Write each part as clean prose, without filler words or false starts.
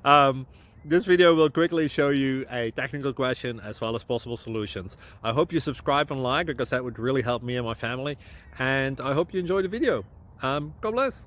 um, this video will quickly show you a technical question as well as possible solutions. I hope you subscribe and like, because that would really help me and my family. And I hope you enjoy the video. God bless.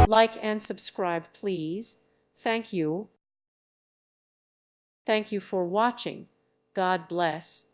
Like and subscribe, please. Thank you. Thank you for watching. God bless.